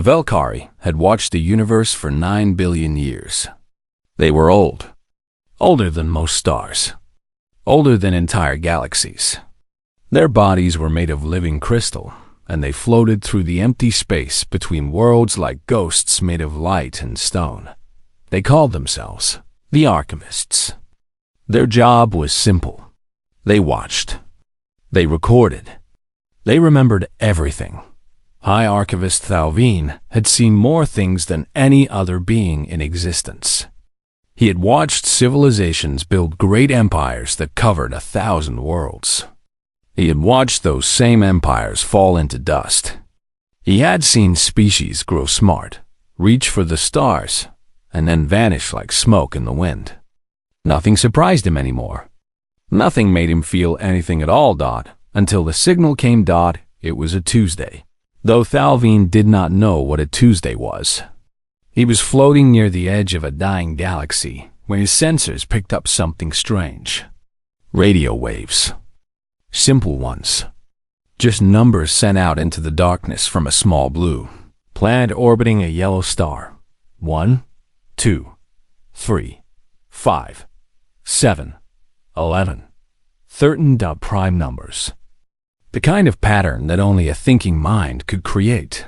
Velkari had watched the universe for 9 billion years. They were old. Older than most stars. Older than entire galaxies. Their bodies were made of living crystal, and they floated through the empty space between worlds like ghosts made of light and stone. They called themselves the Archivists. Their job was simple. They watched. They recorded. They remembered everything. High Archivist Thalvin had seen more things than any other being in existence. He had watched civilizations build great empires that covered 1,000 worlds. He had watched those same empires fall into dust. He had seen species grow smart, reach for the stars, and then vanish like smoke in the wind. Nothing surprised him anymore. Nothing made him feel anything at all, until the signal came, it was a Tuesday. Though Thalvin did not know what a Tuesday was. He was floating near the edge of a dying galaxy when his sensors picked up something strange. Radio waves. Simple ones. Just numbers sent out into the darkness from a small blue planet orbiting a yellow star. 1, 2, 3, 5, 7, 11. 13 prime numbers. The kind of pattern that only a thinking mind could create.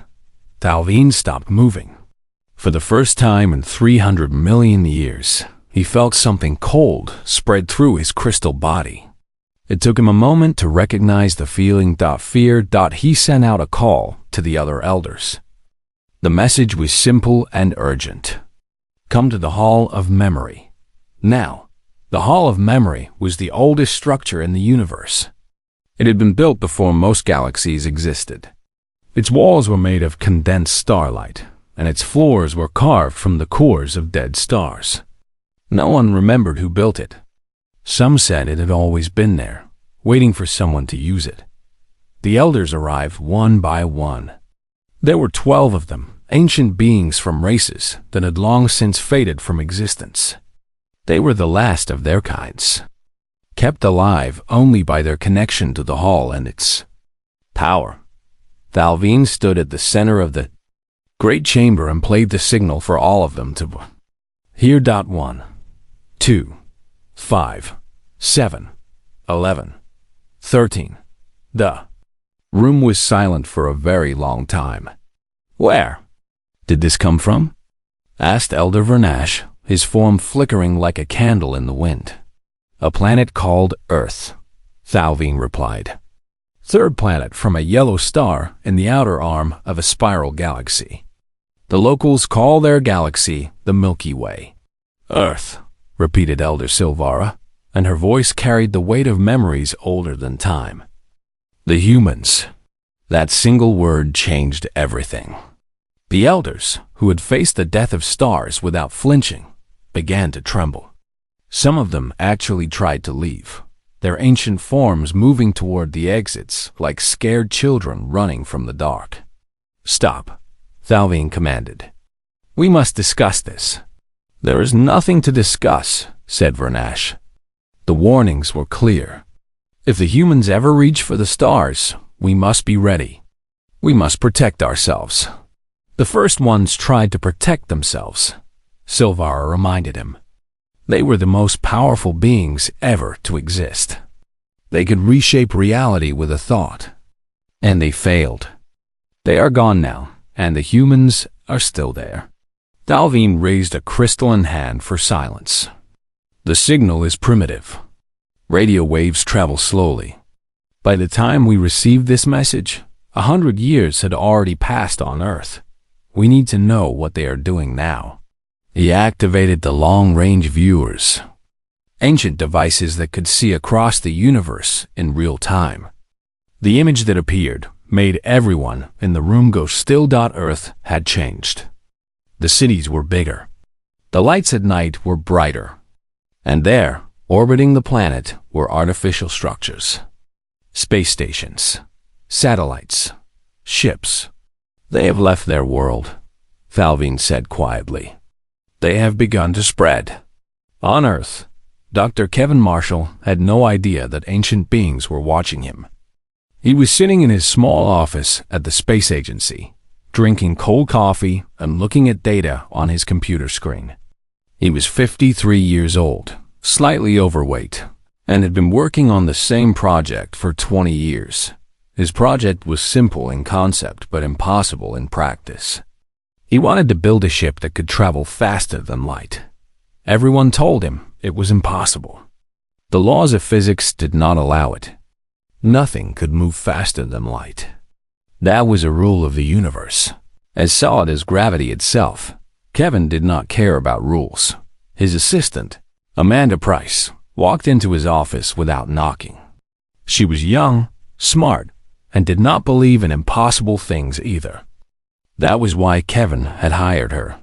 Thalvin stopped moving. For the first time in 300 million years, he felt something cold spread through his crystal body. It took him a moment to recognize the feeling. Fear. He sent out a call to the other elders. The message was simple and urgent. Come to the Hall of Memory. Now, the Hall of Memory was the oldest structure in the universe. It had been built before most galaxies existed. Its walls were made of condensed starlight, and its floors were carved from the cores of dead stars. No one remembered who built it. Some said it had always been there, waiting for someone to use it. The elders arrived one by one. There were 12 of them, ancient beings from races that had long since faded from existence. They were the last of their kinds, kept alive only by their connection to the hall and its power. Thalvin stood at the center of the great chamber and played the signal for all of them to hear. 1, 2, 5, 7, 11, 13. The room was silent for a very long time. Where did this come from? Asked Elder Vernash, his form flickering like a candle in the wind. A planet called Earth, Thalvin replied. Third planet from a yellow star in the outer arm of a spiral galaxy. The locals call their galaxy the Milky Way. Earth, repeated Elder Silvara, and her voice carried the weight of memories older than time. The humans. That single word changed everything. The elders, who had faced the death of stars without flinching, began to tremble. Some of them actually tried to leave, their ancient forms moving toward the exits like scared children running from the dark. Stop, Thalvin commanded. We must discuss this. There is nothing to discuss, said Vernash. The warnings were clear. If the humans ever reach for the stars, we must be ready. We must protect ourselves. The first ones tried to protect themselves, Silvara reminded him. They were the most powerful beings ever to exist. They could reshape reality with a thought. And they failed. They are gone now, and the humans are still there. Thalvin raised a crystalline hand for silence. The signal is primitive. Radio waves travel slowly. By the time we received this message, 100 years had already passed on Earth. We need to know what they are doing now. He activated the long-range viewers, ancient devices that could see across the universe in real time. The image that appeared made everyone in the room go still. Earth had changed. The cities were bigger. The lights at night were brighter. And there, orbiting the planet, were artificial structures. Space stations, satellites, ships. They have left their world, Thalvin said quietly. They have begun to spread. On Earth, Dr. Kevin Marshall had no idea that ancient beings were watching him. He was sitting in his small office at the space agency, drinking cold coffee and looking at data on his computer screen. He was 53 years old, slightly overweight, and had been working on the same project for 20 years. His project was simple in concept but impossible in practice. He wanted to build a ship that could travel faster than light. Everyone told him it was impossible. The laws of physics did not allow it. Nothing could move faster than light. That was a rule of the universe. As solid as gravity itself, Kevin did not care about rules. His assistant, Amanda Price, walked into his office without knocking. She was young, smart, and did not believe in impossible things either. That was why Kevin had hired her.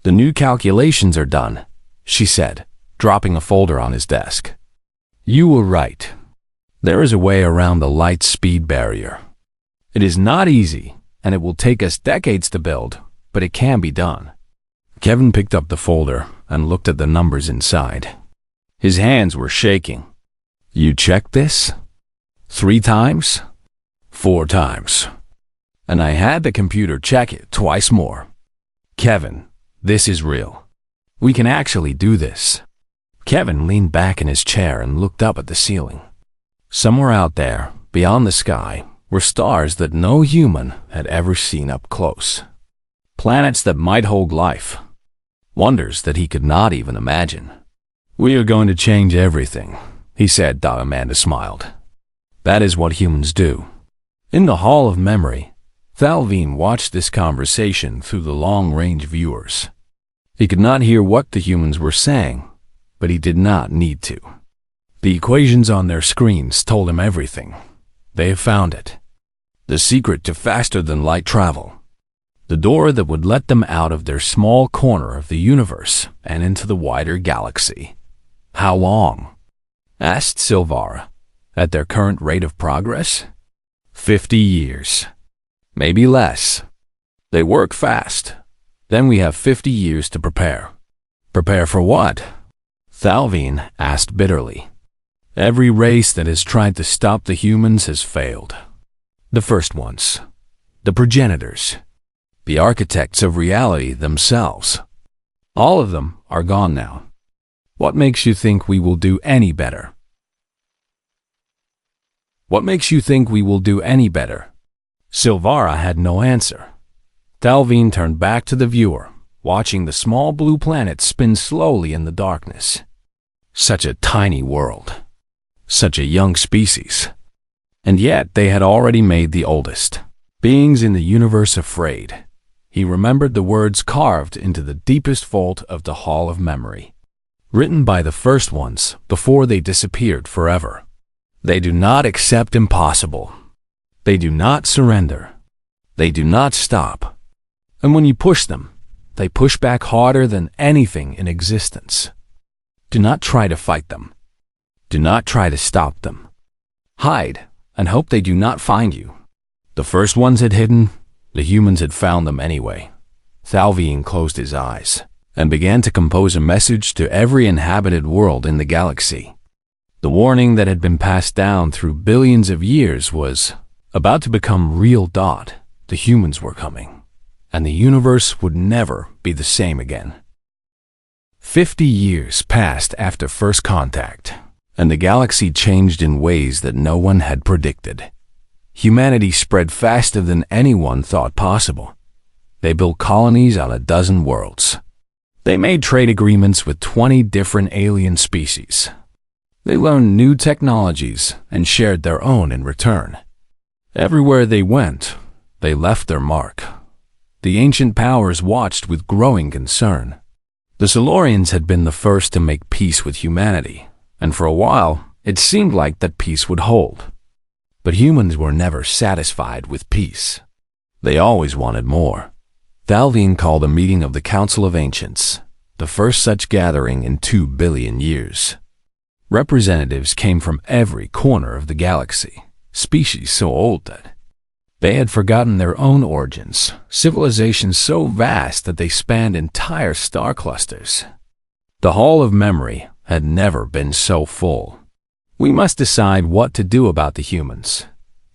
"The new calculations are done," she said, dropping a folder on his desk. "You were right. There is a way around the light speed barrier. It is not easy, and it will take us decades to build, but it can be done." Kevin picked up the folder and looked at the numbers inside. His hands were shaking. "You checked this? 3 times? 4 times. And I had the computer check it twice more. Kevin, this is real. We can actually do this." Kevin leaned back in his chair and looked up at the ceiling. Somewhere out there, beyond the sky, were stars that no human had ever seen up close. Planets that might hold life. Wonders that he could not even imagine. "We are going to change everything," he said. Amanda smiled. "That is what humans do." In the Hall of Memory, Thalvin watched this conversation through the long-range viewers. He could not hear what the humans were saying, but he did not need to. The equations on their screens told him everything. They have found it. The secret to faster-than-light travel. The door that would let them out of their small corner of the universe and into the wider galaxy. "How long?" asked Silvara. "At their current rate of progress? 50 years. Maybe less. They work fast. Then we have 50 years to prepare." "Prepare for what?" Thalvin asked bitterly. "Every race that has tried to stop the humans has failed. The first ones. The progenitors. The architects of reality themselves. All of them are gone now. What makes you think we will do any better?" "What makes you think we will do any better?" Silvara had no answer. Thalvin turned back to the viewer, watching the small blue planet spin slowly in the darkness. Such a tiny world. Such a young species. And yet they had already made the oldest beings in the universe afraid. He remembered the words carved into the deepest vault of the Hall of Memory, written by the first ones before they disappeared forever. They do not accept impossible. They do not surrender. They do not stop. And when you push them, they push back harder than anything in existence. Do not try to fight them. Do not try to stop them. Hide and hope they do not find you. The first ones had hidden, the humans had found them anyway. Thalvin closed his eyes and began to compose a message to every inhabited world in the galaxy. The warning that had been passed down through billions of years was about to become real. The humans were coming, and the universe would never be the same again. 50 years passed after first contact, and the galaxy changed in ways that no one had predicted. Humanity spread faster than anyone thought possible. They built colonies on a dozen worlds. They made trade agreements with 20 different alien species. They learned new technologies and shared their own in return. Everywhere they went, they left their mark. The ancient powers watched with growing concern. The Silurians had been the first to make peace with humanity, and for a while, it seemed like that peace would hold. But humans were never satisfied with peace. They always wanted more. Thalvin called a meeting of the Council of Ancients, the first such gathering in 2 billion years. Representatives came from every corner of the galaxy, species so old that they had forgotten their own origins, civilizations so vast that they spanned entire star clusters. The Hall of Memory had never been so full. "We must decide what to do about the humans,"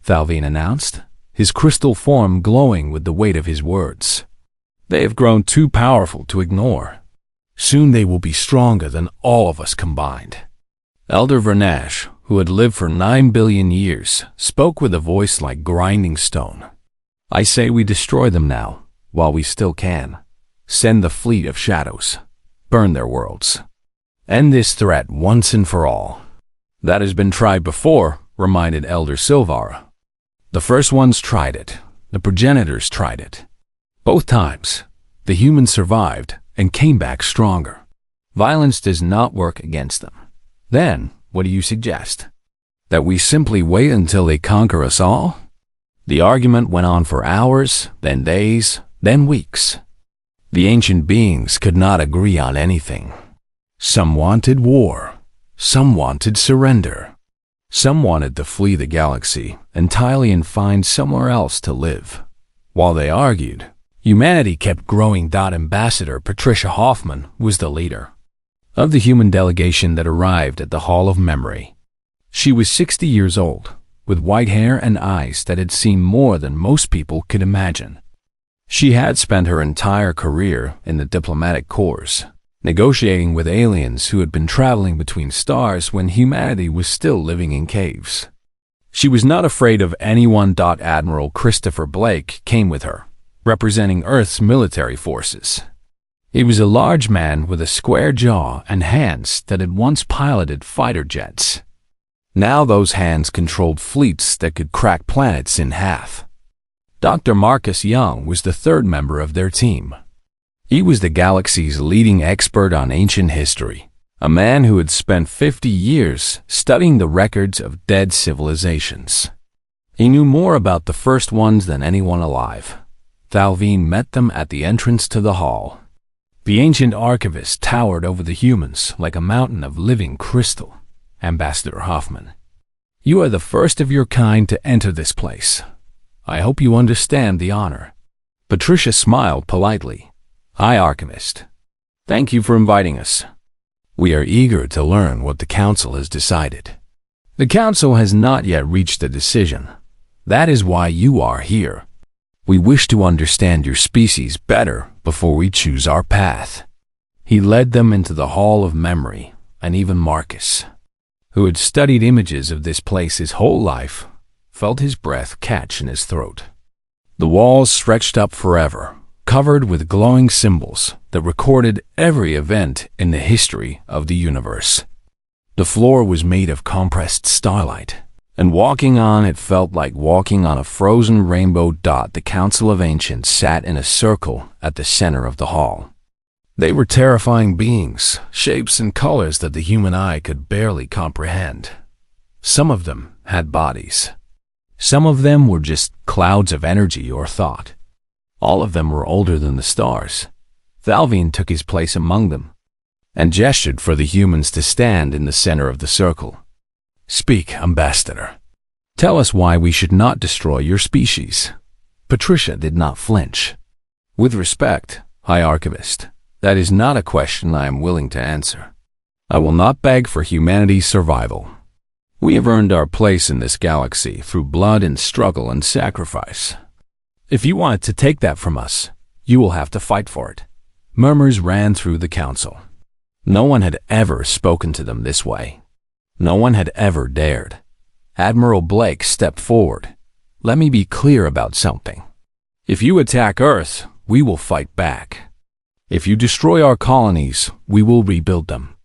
Thalvin announced. his crystal form glowing with the weight of his words. They have grown too powerful to ignore. Soon they will be stronger than all of us combined. Elder Vernash, who had lived for 9 billion years, spoke with a voice like grinding stone. I say we destroy them now, while we still can. Send the fleet of shadows. Burn their worlds. End this threat once and for all. That has been tried before, reminded Elder Silvara. The first ones tried it. The progenitors tried it. Both times, the humans survived and came back stronger. Violence does not work against them. Then, what do you suggest? That we simply wait until they conquer us all? The argument went on for hours, then days, then weeks. The ancient beings could not agree on anything. Some wanted war. Some wanted surrender. Some wanted to flee the galaxy entirely and find somewhere else to live. While they argued, humanity kept growing. Ambassador Patricia Hoffman was the leader of the human delegation that arrived at the Hall of Memory. She was 60 years old, with white hair and eyes that had seen more than most people could imagine. She had spent her entire career in the diplomatic corps, negotiating with aliens who had been traveling between stars when humanity was still living in caves. She was not afraid of anyone. Admiral Christopher Blake came with her, representing Earth's military forces. He was a large man with a square jaw and hands that had once piloted fighter jets. Now those hands controlled fleets that could crack planets in half. Dr. Marcus Young was the third member of their team. He was the galaxy's leading expert on ancient history, a man who had spent 50 years studying the records of dead civilizations. He knew more about the first ones than anyone alive. Thalvine met them at the entrance to the hall. The ancient archivist towered over the humans like a mountain of living crystal. Ambassador Hoffman, you are the first of your kind to enter this place. I hope you understand the honor. Patricia smiled politely. Hi, Archivist. Thank you for inviting us. We are eager to learn what the Council has decided. The Council has not yet reached a decision. That is why you are here. We wish to understand your species better before we choose our path. He led them into the Hall of Memory, and even Marcus, who had studied images of this place his whole life, felt his breath catch in his throat. The walls stretched up forever, covered with glowing symbols that recorded every event in the history of the universe. The floor was made of compressed starlight, and walking on it felt like walking on a frozen rainbow. The Council of Ancients sat in a circle at the center of the hall. They were terrifying beings, shapes and colors that the human eye could barely comprehend. Some of them had bodies. Some of them were just clouds of energy or thought. All of them were older than the stars. Thalvine took his place among them and gestured for the humans to stand in the center of the circle. Speak, Ambassador. Tell us why we should not destroy your species. Patricia did not flinch. With respect, High Archivist, that is not a question I am willing to answer. I will not beg for humanity's survival. We have earned our place in this galaxy through blood and struggle and sacrifice. If you want to take that from us, you will have to fight for it. Murmurs ran through the council. No one had ever spoken to them this way. No one had ever dared. Admiral Blake stepped forward. Let me be clear about something. If you attack Earth, we will fight back. If you destroy our colonies, we will rebuild them.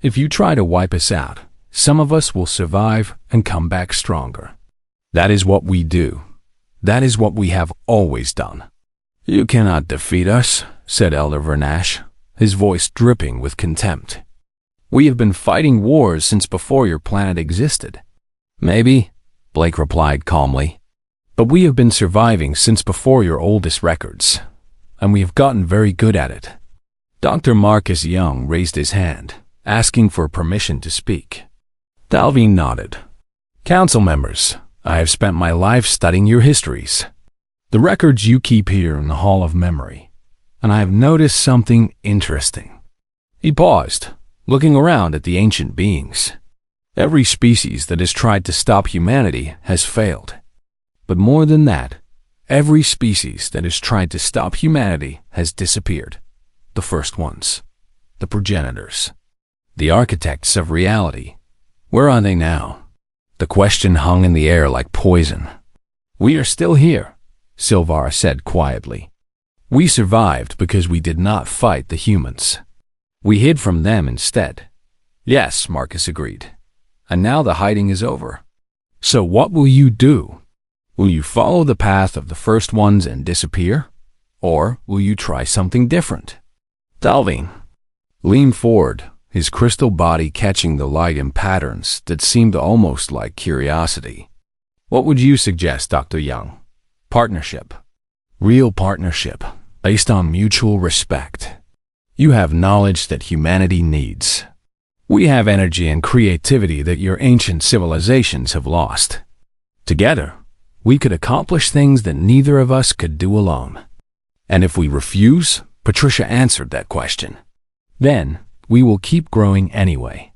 If you try to wipe us out, some of us will survive and come back stronger. That is what we do. That is what we have always done. You cannot defeat us, said Elder Vernash, his voice dripping with contempt. We have been fighting wars since before your planet existed. Maybe, Blake replied calmly, but we have been surviving since before your oldest records, and we have gotten very good at it. Dr. Marcus Young raised his hand, asking for permission to speak. Thalvine nodded. Council members, I have spent my life studying your histories, the records you keep here in the Hall of Memory, and I have noticed something interesting. He paused, looking around at the ancient beings. Every species that has tried to stop humanity has failed. But more than that, every species that has tried to stop humanity has disappeared. The first ones, the progenitors, the architects of reality. Where are they now? The question hung in the air like poison. We are still here, Silvar said quietly. We survived because we did not fight the humans. We hid from them instead. Yes, Marcus agreed. And now the hiding is over. So what will you do? Will you follow the path of the first ones and disappear? Or will you try something different? Dalvin leaned forward, his crystal body catching the light in patterns that seemed almost like curiosity. What would you suggest, Dr. Young? Partnership. Real partnership, based on mutual respect. You have knowledge that humanity needs. We have energy and creativity that your ancient civilizations have lost. Together, we could accomplish things that neither of us could do alone. And if we refuse, Patricia answered that question. Then, we will keep growing anyway.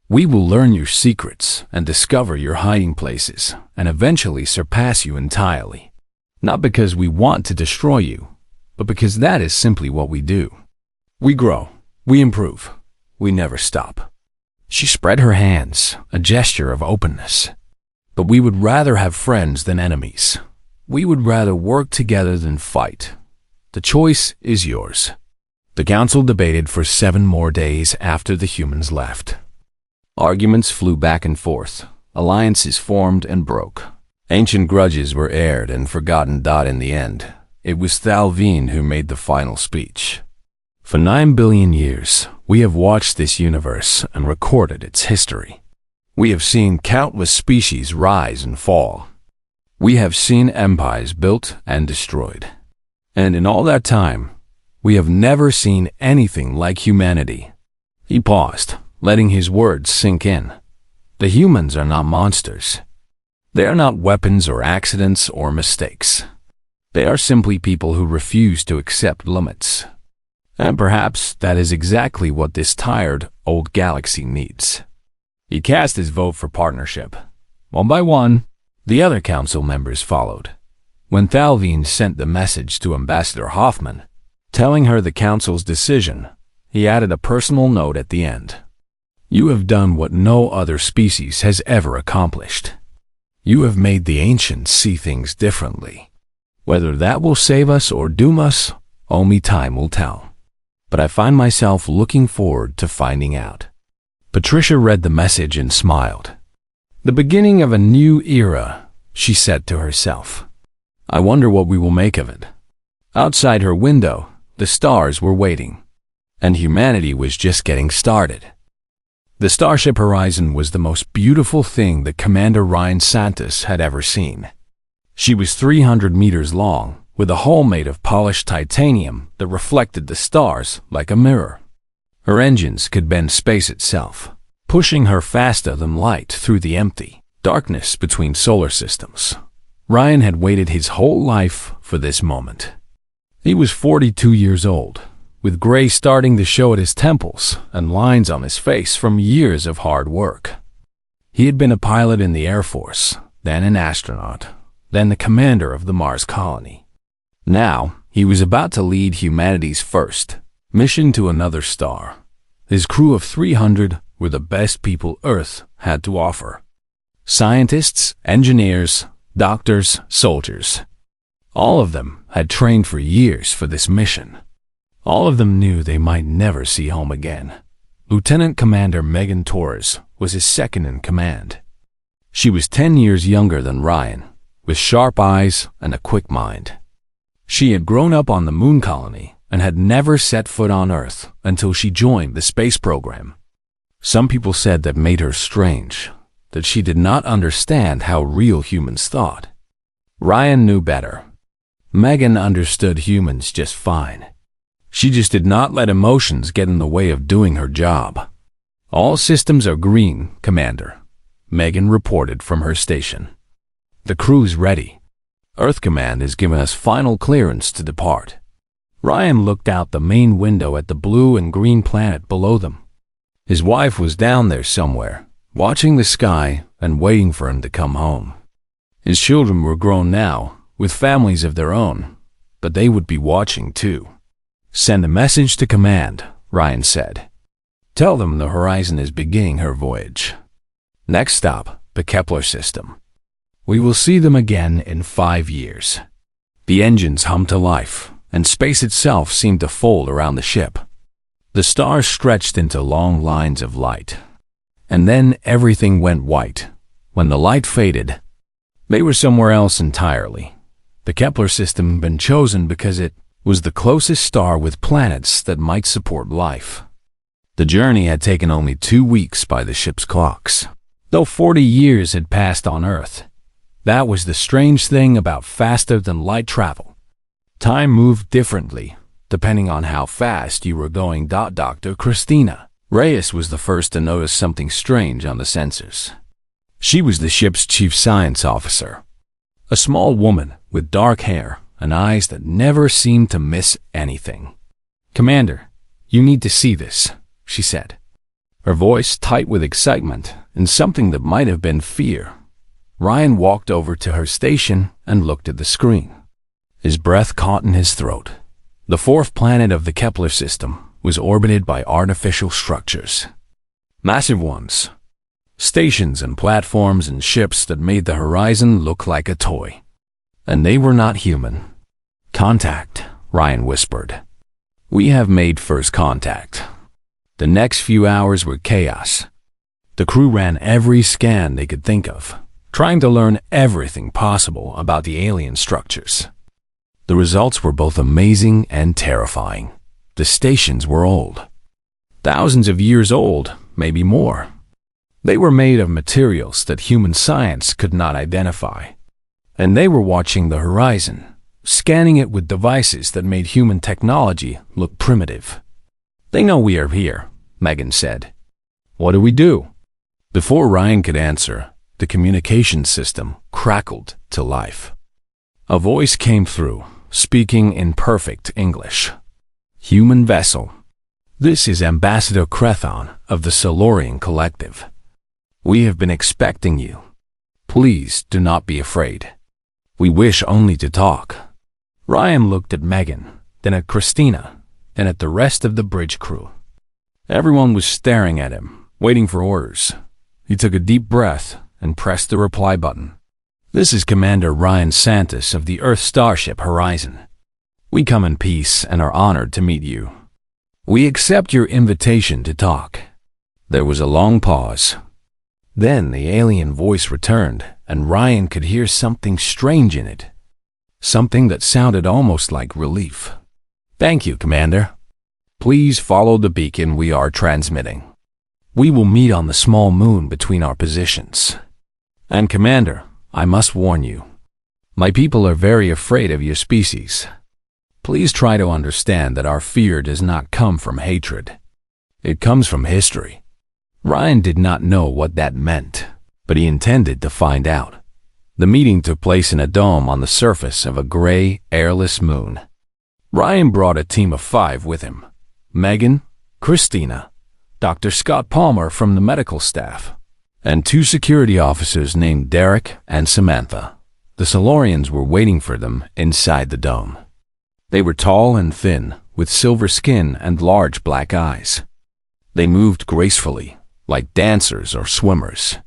We will learn your secrets and discover your hiding places and eventually surpass you entirely. Not because we want to destroy you, but because that is simply what we do. We grow, we improve, we never stop. She spread her hands, a gesture of openness. But we would rather have friends than enemies. We would rather work together than fight. The choice is yours. The council debated for 7 more days after the humans left. Arguments flew back and forth. Alliances formed and broke. Ancient grudges were aired and forgotten. In the end, it was Thalvin who made the final speech. For 9 billion years, we have watched this universe and recorded its history. We have seen countless species rise and fall. We have seen empires built and destroyed. And in all that time, we have never seen anything like humanity. He paused, letting his words sink in. The humans are not monsters. They are not weapons or accidents or mistakes. They are simply people who refuse to accept limits. And perhaps that is exactly what this tired, old galaxy needs. He cast his vote for partnership. One by one, the other council members followed. When Thalvin sent the message to Ambassador Hoffman, telling her the council's decision, he added a personal note at the end. You have done what no other species has ever accomplished. You have made the ancients see things differently. Whether that will save us or doom us, only time will tell. But I find myself looking forward to finding out. Patricia read the message and smiled. The beginning of a new era, she said to herself. I wonder what we will make of it. Outside her window, the stars were waiting, and humanity was just getting started. The starship horizon was the most beautiful thing that Commander Ryan Santos had ever seen. She was 300 meters long, with a hull made of polished titanium that reflected the stars like a mirror. Her engines could bend space itself, pushing her faster than light through the empty darkness between solar systems. Ryan had waited his whole life for this moment. He was 42 years old, with gray starting to show at his temples and lines on his face from years of hard work. He had been a pilot in the Air Force, then an astronaut, then the commander of the Mars colony. Now, he was about to lead humanity's first mission to another star. His crew of 300 were the best people Earth had to offer. Scientists, engineers, doctors, soldiers. All of them had trained for years for this mission. All of them knew they might never see home again. Lieutenant Commander Megan Torres was his second in command. She was 10 years younger than Ryan, with sharp eyes and a quick mind. She had grown up on the moon colony and had never set foot on Earth until she joined the space program. Some people said that made her strange, that she did not understand how real humans thought. Ryan knew better. Megan understood humans just fine. She just did not let emotions get in the way of doing her job. All systems are green, Commander, Megan reported from her station. The crew's ready. Earth Command has given us final clearance to depart. Ryan looked out the main window at the blue and green planet below them. His wife was down there somewhere, watching the sky and waiting for him to come home. His children were grown now, with families of their own, but they would be watching too. "Send a message to command," Ryan said. "Tell them the Horizon is beginning her voyage. Next stop, the Kepler system. We will see them again in 5 years." The engines hummed to life, and space itself seemed to fold around the ship. The stars stretched into long lines of light. And then everything went white. When the light faded, they were somewhere else entirely. The Kepler system had been chosen because it was the closest star with planets that might support life. The journey had taken only 2 weeks by the ship's clocks, though 40 years had passed on Earth. That was the strange thing about faster-than-light travel. Time moved differently, depending on how fast you were going. Dr. Christina Reyes was the first to notice something strange on the sensors. She was the ship's chief science officer, a small woman with dark hair and eyes that never seemed to miss anything. "Commander, you need to see this," she said, her voice tight with excitement and something that might have been fear. Ryan walked over to her station and looked at the screen. His breath caught in his throat. The 4th planet of the Kepler system was orbited by artificial structures. Massive ones. Stations and platforms and ships that made the Horizon look like a toy. And they were not human. "Contact," Ryan whispered. "We have made first contact." The next few hours were chaos. The crew ran every scan they could think of, trying to learn everything possible about the alien structures. The results were both amazing and terrifying. The stations were old. Thousands of years old, maybe more. They were made of materials that human science could not identify. And they were watching the Horizon, scanning it with devices that made human technology look primitive. "They know we are here," Megan said. "What do we do?" Before Ryan could answer, the communication system crackled to life. A voice came through, speaking in perfect English. "Human vessel. This is Ambassador Crethon of the Solorian Collective. We have been expecting you. Please do not be afraid. We wish only to talk." Ryan looked at Megan, then at Christina, and at the rest of the bridge crew. Everyone was staring at him, waiting for orders. He took a deep breath and pressed the reply button. "This is Commander Ryan Santos of the Earth Starship Horizon. We come in peace and are honored to meet you. We accept your invitation to talk." There was a long pause. Then the alien voice returned, and Ryan could hear something strange in it. Something that sounded almost like relief. "Thank you, Commander. Please follow the beacon we are transmitting. We will meet on the small moon between our positions. And Commander, I must warn you. My people are very afraid of your species. Please try to understand that our fear does not come from hatred. It comes from history." Ryan did not know what that meant, but he intended to find out. The meeting took place in a dome on the surface of a gray, airless moon. Ryan brought a team of 5 with him. Megan, Christina, Dr. Scott Palmer from the medical staff, and 2 security officers named Derek and Samantha. The Solorians were waiting for them inside the dome. They were tall and thin, with silver skin and large black eyes. They moved gracefully, like dancers or swimmers.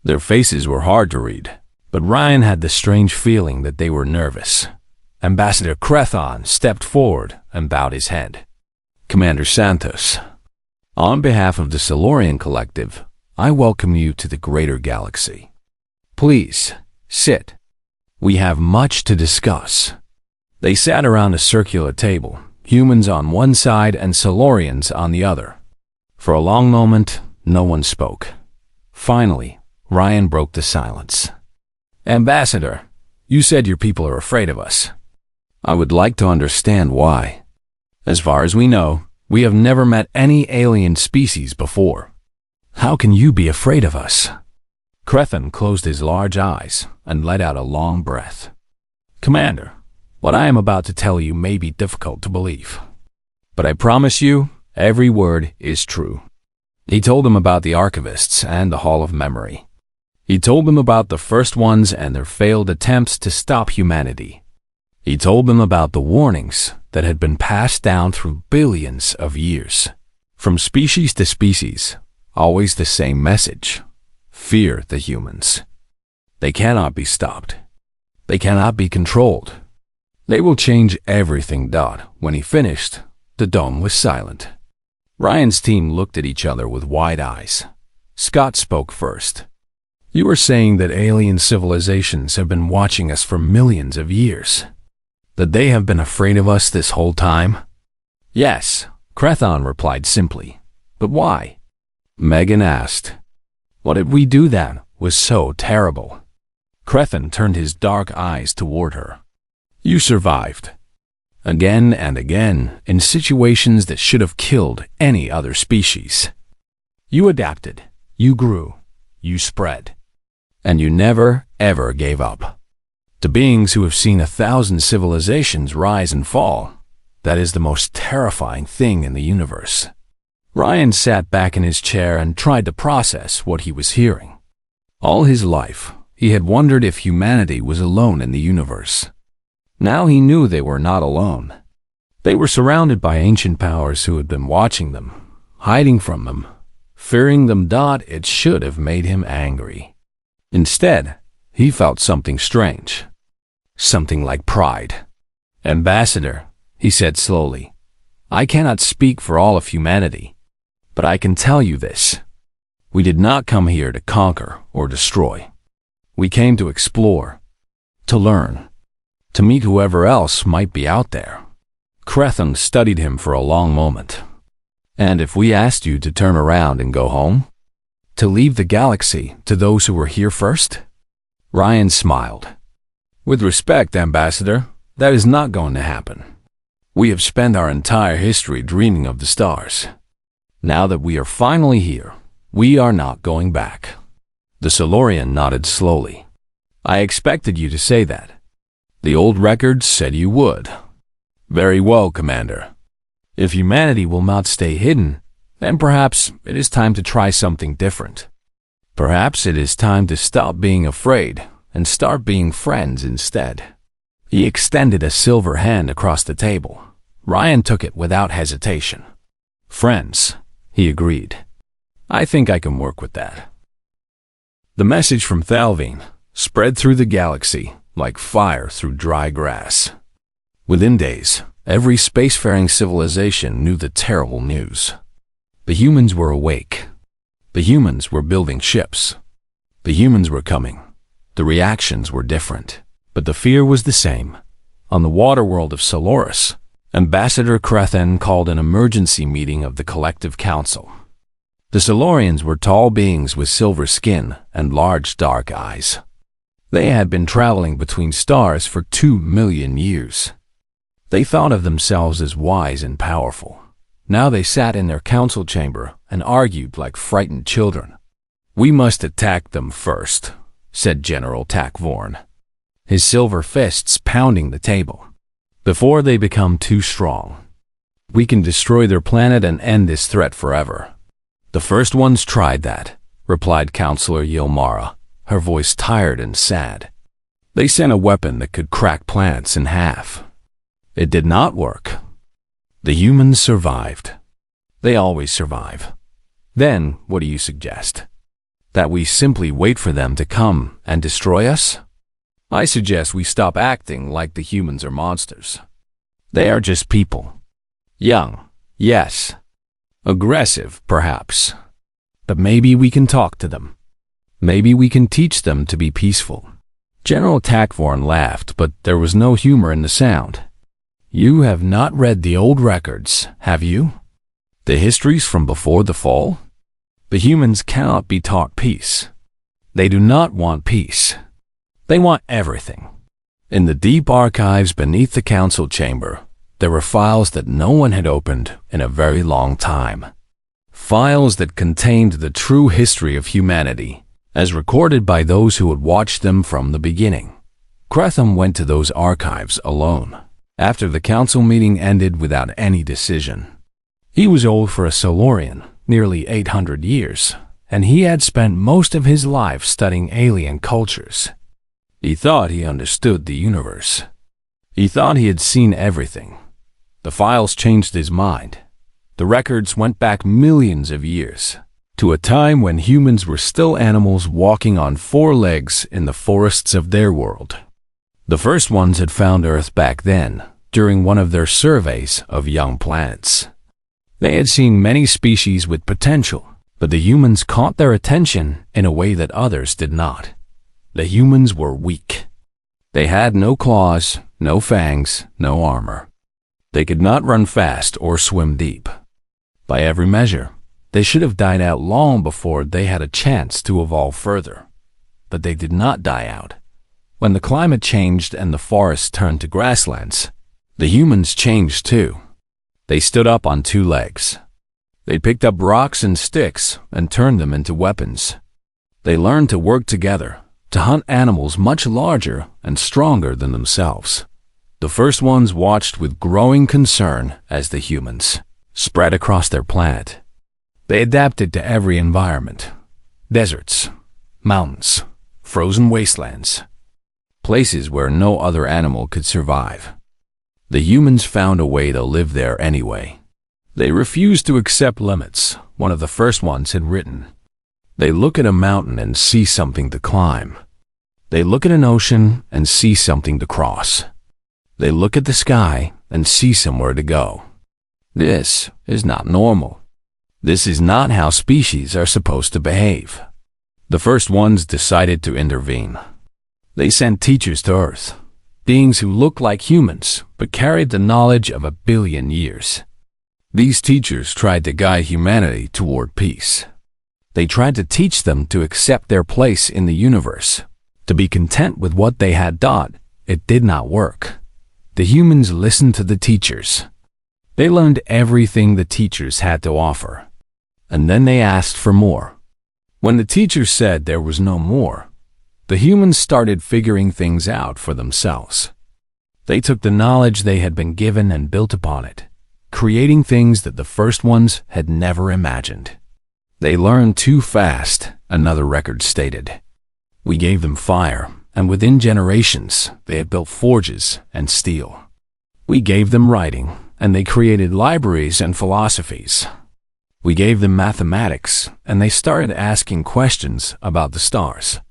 Their faces were hard to read, but Ryan had the strange feeling that they were nervous. Ambassador Crethon stepped forward and bowed his head. "Commander Santos, on behalf of the Solorian Collective, I welcome you to the greater galaxy. Please, sit. We have much to discuss." They sat around a circular table, humans on one side and Solorians on the other. For a long moment, no one spoke. Finally, Ryan broke the silence. "Ambassador, you said your people are afraid of us. I would like to understand why. As far as we know, we have never met any alien species before. How can you be afraid of us?" Crethon closed his large eyes and let out a long breath. "Commander, what I am about to tell you may be difficult to believe, but I promise you, every word is true." He told them about the archivists and the Hall of Memory. He told them about the first ones and their failed attempts to stop humanity. He told them about the warnings that had been passed down through billions of years. From species to species, always the same message: fear the humans. They cannot be stopped. They cannot be controlled. They will change everything. When he finished, the dome was silent. Ryan's team looked at each other with wide eyes. Scott spoke first. "You are saying that alien civilizations have been watching us for millions of years? That they have been afraid of us this whole time?" "Yes," Crethon replied simply. "But why?" Megan asked. "What did we do that was so terrible?" Crethon turned his dark eyes toward her. "You survived. Again and again, in situations that should have killed any other species. You adapted, you grew, you spread. And you never, ever gave up. To beings who have seen 1,000 civilizations rise and fall, that is the most terrifying thing in the universe." Ryan sat back in his chair and tried to process what he was hearing. All his life, he had wondered if humanity was alone in the universe. Now he knew they were not alone. They were surrounded by ancient powers who had been watching them, hiding from them, fearing them. It should have made him angry. Instead, he felt something strange. Something like pride. "Ambassador," he said slowly, "I cannot speak for all of humanity, but I can tell you this. We did not come here to conquer or destroy. We came to explore, to learn, to meet whoever else might be out there." Crethon studied him for a long moment. "And if we asked you to turn around and go home? To leave the galaxy to those who were here first?" Ryan smiled. "With respect, Ambassador, that is not going to happen. We have spent our entire history dreaming of the stars. Now that we are finally here, we are not going back." The Solarian nodded slowly. "I expected you to say that. The old records said you would." "Very well, Commander. If humanity will not stay hidden, then perhaps it is time to try something different. Perhaps it is time to stop being afraid and start being friends instead." He extended a silver hand across the table. Ryan took it without hesitation. "Friends," he agreed. "I think I can work with that." The message from Thalvine spread through the galaxy like fire through dry grass. Within days, every spacefaring civilization knew the terrible news. The humans were awake. The humans were building ships. The humans were coming. The reactions were different, but the fear was the same. On the water world of Solaris, Ambassador Crethon called an emergency meeting of the Collective Council. The Solarians were tall beings with silver skin and large dark eyes. They had been traveling between stars for 2 million years. They thought of themselves as wise and powerful. Now they sat in their council chamber and argued like frightened children. "We must attack them first," said General Takvorn, his silver fists pounding the table, "before they become too strong. We can destroy their planet and end this threat forever." "The first ones tried that," replied Counselor Yilmara, her voice tired and sad. "They sent a weapon that could crack planets in half. It did not work. The humans survived. They always survive. Then, what do you suggest? That we simply wait for them to come and destroy us? I suggest we stop acting like the humans are monsters. They are just people. Young, yes. Aggressive, perhaps. But maybe we can talk to them. Maybe we can teach them to be peaceful." General Takvorn laughed, but there was no humor in the sound. "You have not read the old records, have you? The histories from before the fall? The humans cannot be taught peace. They do not want peace. They want everything. In the deep archives beneath the council chamber, there were files that no one had opened in a very long time. Files that contained the true history of humanity, as recorded by those who had watched them from the beginning. Crethon went to those archives alone, after the council meeting ended without any decision. He was old for a Solarian, nearly 800 years, and he had spent most of his life studying alien cultures. He thought he understood the universe. He thought he had seen everything. The files changed his mind. The records went back millions of years, to a time when humans were still animals walking on four legs in the forests of their world. The first ones had found Earth back then, during one of their surveys of young planets. They had seen many species with potential, but the humans caught their attention in a way that others did not. The humans were weak. They had no claws, no fangs, no armor. They could not run fast or swim deep. By every measure, they should have died out long before they had a chance to evolve further. But they did not die out. When the climate changed and the forests turned to grasslands, the humans changed too. They stood up on two legs. They picked up rocks and sticks and turned them into weapons. They learned to work together, to hunt animals much larger and stronger than themselves. The first ones watched with growing concern as the humans spread across their planet. They adapted to every environment: deserts, mountains, frozen wastelands, places where no other animal could survive. The humans found a way to live there anyway. They refused to accept limits, one of the first ones had written. They look at a mountain and see something to climb. They look at an ocean and see something to cross. They look at the sky and see somewhere to go. This is not normal. This is not how species are supposed to behave. The first ones decided to intervene. They sent teachers to Earth, beings who looked like humans but carried the knowledge of 1 billion years. These teachers tried to guide humanity toward peace. They tried to teach them to accept their place in the universe, to be content with what they had taught. It did not work. The humans listened to the teachers. They learned everything the teachers had to offer. And then they asked for more. When the teachers said there was no more, the humans started figuring things out for themselves. They took the knowledge they had been given and built upon it, creating things that the first ones had never imagined. They learned too fast, another record stated. We gave them fire, and within generations, they had built forges and steel. We gave them writing, and they created libraries and philosophies. We gave them mathematics, and they started asking questions about the stars.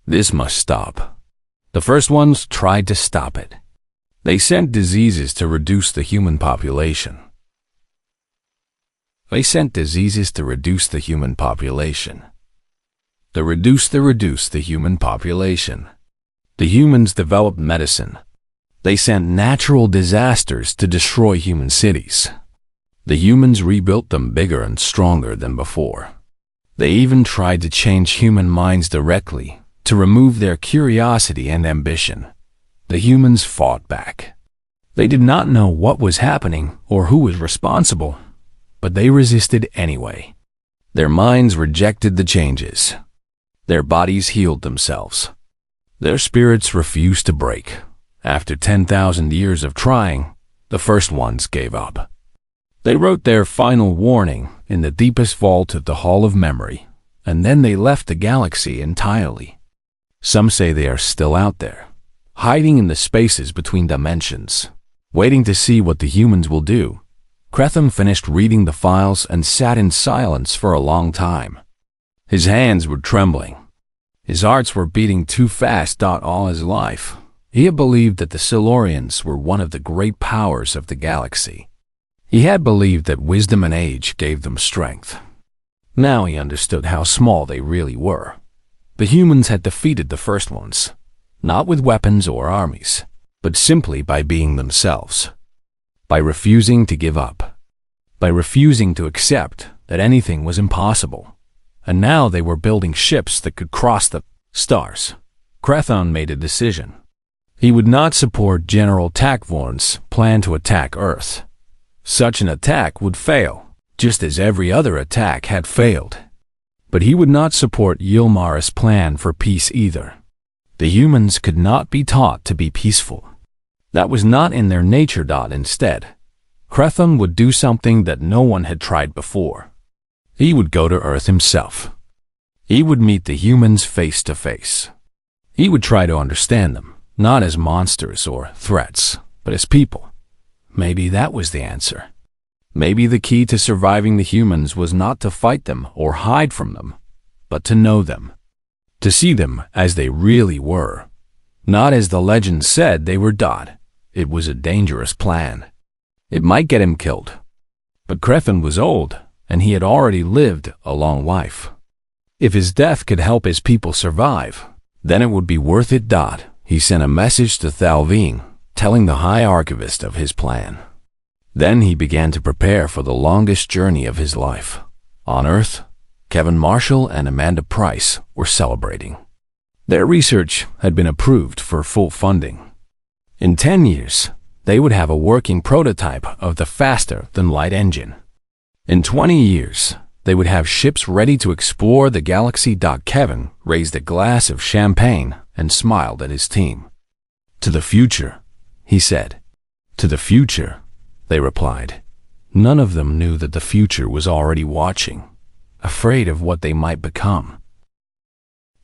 This must stop. The first ones tried to stop it. They sent diseases to reduce the human population. They reduce the human population. The humans developed medicine. They sent natural disasters to destroy human cities. The humans rebuilt them bigger and stronger than before. They even tried to change human minds directly, to remove their curiosity and ambition. The humans fought back. They did not know what was happening or who was responsible, but they resisted anyway. Their minds rejected the changes. Their bodies healed themselves. Their spirits refused to break. After 10,000 years of trying, the first ones gave up. They wrote their final warning in the deepest vault of the Hall of Memory, and then they left the galaxy entirely. Some say they are still out there, hiding in the spaces between dimensions, waiting to see what the humans will do. Cretham finished reading the files and sat in silence for a long time. His hands were trembling. His hearts were beating too fast. All his life, he had believed that the Silurians were one of the great powers of the galaxy. He had believed that wisdom and age gave them strength. Now he understood how small they really were. The humans had defeated the first ones, not with weapons or armies, but simply by being themselves, by refusing to give up, by refusing to accept that anything was impossible. And now they were building ships that could cross the stars. Crethon made a decision. He would not support General Takvorn's plan to attack Earth. Such an attack would fail, just as every other attack had failed. But he would not support Yilmar's plan for peace either. The humans could not be taught to be peaceful. That was not in their nature. Instead, Crethon would do something that no one had tried before. He would go to Earth himself, He would meet the humans face to face. He would try to understand them, not as monsters or threats, but as people. Maybe that was the answer. Maybe the key to surviving the humans was not to fight them or hide from them, but to know them. To see them as they really were. Not as the legend said they were. It was a dangerous plan. It might get him killed. But Crefin was old, and he had already lived a long life. If his death could help his people survive, then it would be worth it. He sent a message to Thalvine, telling the High Archivist of his plan. Then he began to prepare for the longest journey of his life. On Earth, Kevin Marshall and Amanda Price were celebrating. Their research had been approved for full funding. In 10 years, they would have a working prototype of the faster-than-light engine. In 20 years, they would have ships ready to explore the galaxy. Kevin raised a glass of champagne and smiled at his team. "To the future," he said. "To the future," they replied. None of them knew that the future was already watching, afraid of what they might become.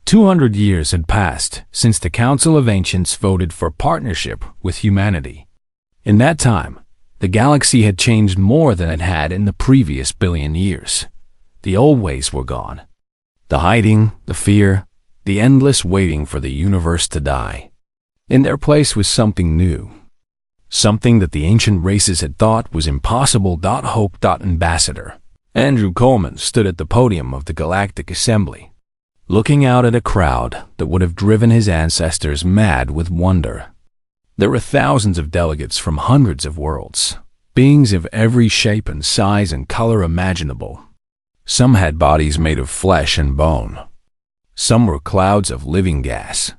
200 years had passed since the Council of Ancients voted for partnership with humanity. In that time, the galaxy had changed more than it had in the previous billion years. The old ways were gone. The hiding, the fear, the endless waiting for the universe to die. In their place was something new. Something that the ancient races had thought was impossible. Hope. Ambassador Andrew Coleman stood at the podium of the Galactic Assembly, looking out at a crowd that would have driven his ancestors mad with wonder. There were thousands of delegates from hundreds of worlds, beings of every shape and size and color imaginable. Some had bodies made of flesh and bone. Some were clouds of living gas.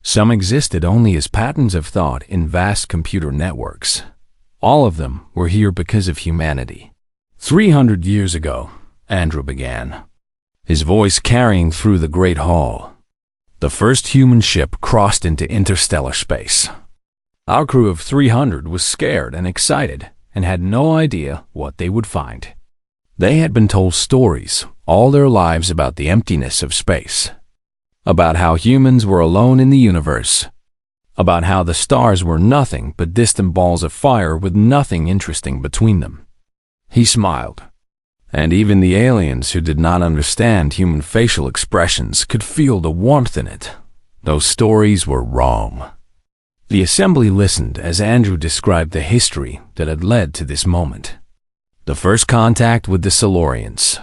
Some existed only as patterns of thought in vast computer networks. All of them were here because of humanity. 300 years ago, Andrew began, his voice carrying through the great hall. The first human ship crossed into interstellar space. Our crew of 300 was scared and excited and had no idea what they would find. They had been told stories all their lives about the emptiness of space, about how humans were alone in the universe, about how the stars were nothing but distant balls of fire with nothing interesting between them. He smiled, and even the aliens who did not understand human facial expressions could feel the warmth in it. Those stories were wrong. The assembly listened as Andrew described the history that had led to this moment. The first contact with the Silurians,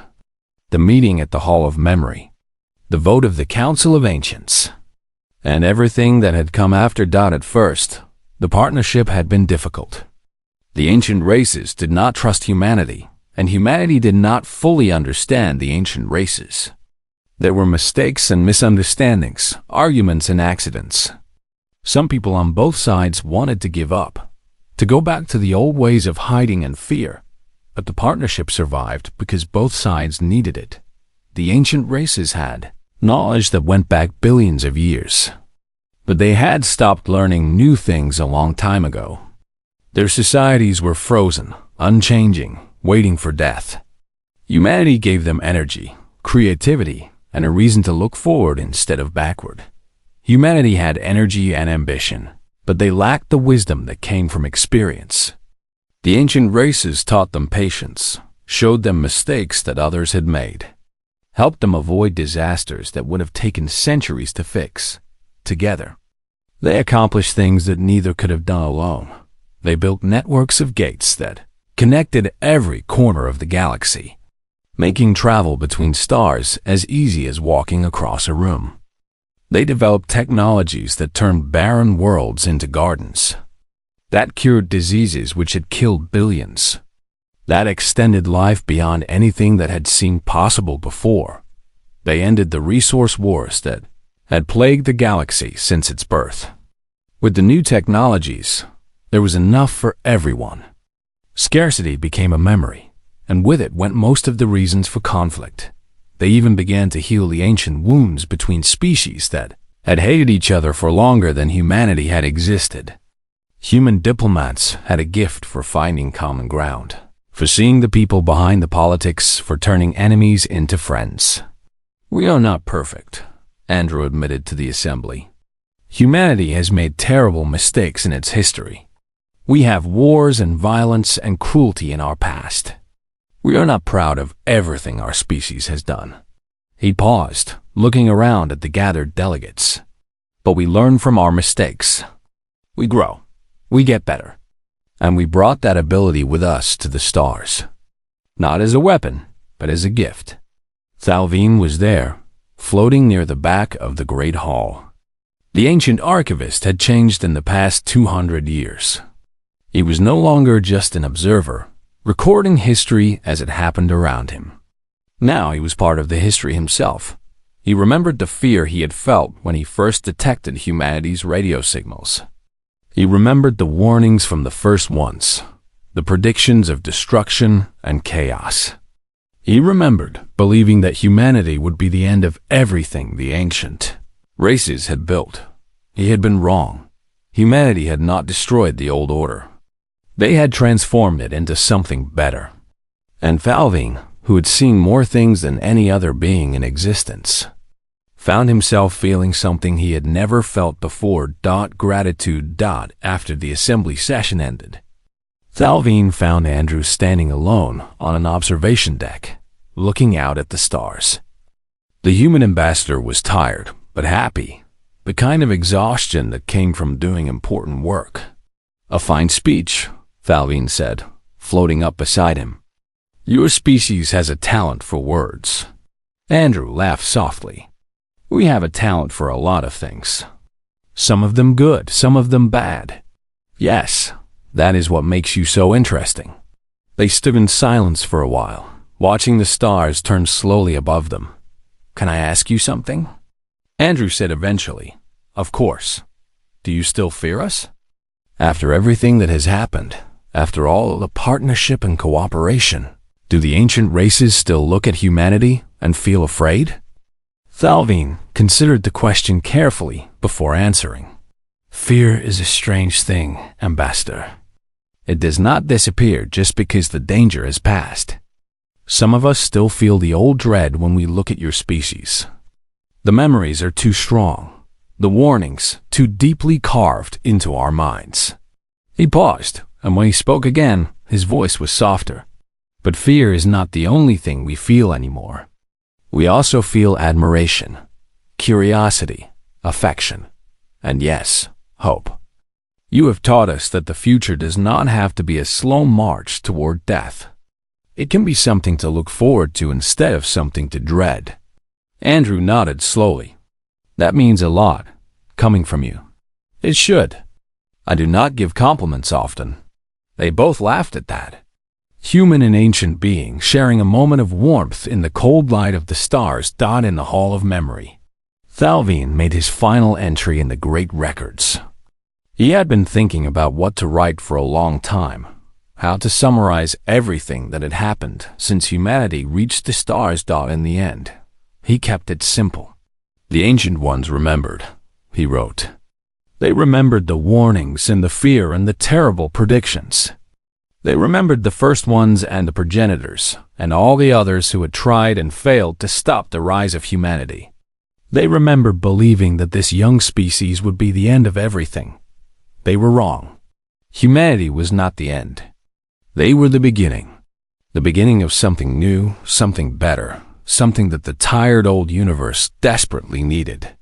the meeting at the Hall of Memory, the vote of the Council of Ancients, and everything that had come after. At first, the partnership had been difficult. The ancient races did not trust humanity, and humanity did not fully understand the ancient races. There were mistakes and misunderstandings, arguments and accidents. Some people on both sides wanted to give up, to go back to the old ways of hiding and fear. But the partnership survived because both sides needed it. The ancient races had knowledge that went back billions of years. But they had stopped learning new things a long time ago. Their societies were frozen, unchanging, waiting for death. Humanity gave them energy, creativity, and a reason to look forward instead of backward. Humanity had energy and ambition, but they lacked the wisdom that came from experience. The ancient races taught them patience, showed them mistakes that others had made, helped them avoid disasters that would have taken centuries to fix. Together, they accomplished things that neither could have done alone. They built networks of gates that connected every corner of the galaxy, making travel between stars as easy as walking across a room. They developed technologies that turned barren worlds into gardens, that cured diseases which had killed billions, that extended life beyond anything that had seemed possible before. They ended the resource wars that had plagued the galaxy since its birth. With the new technologies, there was enough for everyone. Scarcity became a memory, and with it went most of the reasons for conflict. They even began to heal the ancient wounds between species that had hated each other for longer than humanity had existed. Human diplomats had a gift for finding common ground, for seeing the people behind the politics, for turning enemies into friends. We are not perfect, Andrew admitted to the assembly. Humanity has made terrible mistakes in its history. We have wars and violence and cruelty in our past. We are not proud of everything our species has done. He paused, looking around at the gathered delegates. But we learn from our mistakes. We grow. We get better. And we brought that ability with us to the stars. Not as a weapon, but as a gift. Thalvin was there, floating near the back of the Great Hall. The ancient archivist had changed in the past 200 years. He was no longer just an observer, recording history as it happened around him. Now he was part of the history himself. He remembered the fear he had felt when he first detected humanity's radio signals. He remembered the warnings from the first ones, the predictions of destruction and chaos. He remembered believing that humanity would be the end of everything the ancient races had built. He had been wrong. Humanity had not destroyed the old order. They had transformed it into something better. And Thalvin, who had seen more things than any other being in existence, found himself feeling something he had never felt before. Gratitude. After the assembly session ended, Thalvin found Andrew standing alone on an observation deck, looking out at the stars. The human ambassador was tired, but happy, the kind of exhaustion that came from doing important work. A fine speech, Thalvin said, floating up beside him. Your species has a talent for words. Andrew laughed softly. We have a talent for a lot of things. Some of them good, some of them bad. Yes, that is what makes you so interesting. They stood in silence for a while, watching the stars turn slowly above them. Can I ask you something? Andrew said eventually, Of course. Do you still fear us? After everything that has happened, after all the partnership and cooperation, do the ancient races still look at humanity and feel afraid? Thalvin considered the question carefully before answering. Fear is a strange thing, Ambassador. It does not disappear just because the danger has passed. Some of us still feel the old dread when we look at your species. The memories are too strong, the warnings too deeply carved into our minds. He paused, and when he spoke again, his voice was softer. But fear is not the only thing we feel anymore. We also feel admiration, curiosity, affection, and yes, hope. You have taught us that the future does not have to be a slow march toward death. It can be something to look forward to instead of something to dread. Andrew nodded slowly. That means a lot, coming from you. It should. I do not give compliments often. They both laughed at that. Human and ancient being sharing a moment of warmth in the cold light of the stars. In the Hall of Memory, Thalvin made his final entry in the great records. He had been thinking about what to write for a long time, how to summarize everything that had happened since humanity reached the stars. In the end, he kept it simple. The ancient ones remembered, he wrote. They remembered the warnings and the fear and the terrible predictions. They remembered the first ones and the progenitors, and all the others who had tried and failed to stop the rise of humanity. They remembered believing that this young species would be the end of everything. They were wrong. Humanity was not the end. They were the beginning of something new, something better, something that the tired old universe desperately needed.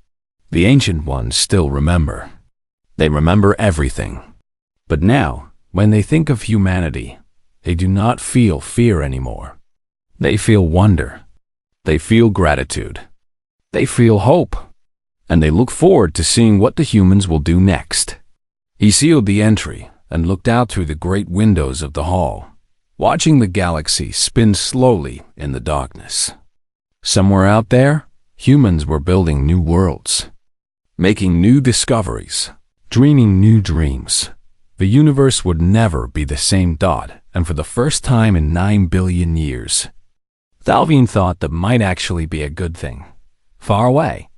The ancient ones still remember. They remember everything. But now, when they think of humanity, they do not feel fear anymore. They feel wonder. They feel gratitude. They feel hope. And they look forward to seeing what the humans will do next. He sealed the entry and looked out through the great windows of the hall, watching the galaxy spin slowly in the darkness. Somewhere out there, humans were building new worlds, making new discoveries, dreaming new dreams. The universe would never be the same. And for the first time in 9 billion years, Thalvin thought that might actually be a good thing. Far away,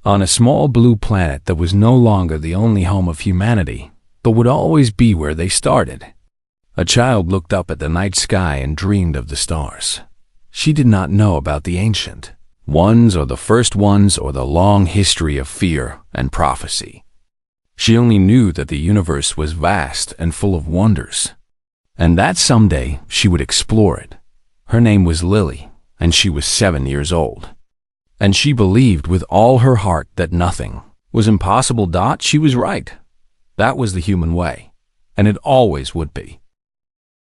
on a small blue planet that was no longer the only home of humanity, but would always be where they started. A child looked up at the night sky and dreamed of the stars. She did not know about the ancient, Ones or the first ones or the long history of fear and prophecy. She only knew that the universe was vast and full of wonders, and that someday she would explore it. Her name was Lily, and she was 7 years old. And she believed with all her heart that nothing was impossible. She was right. That was the human way, and it always would be.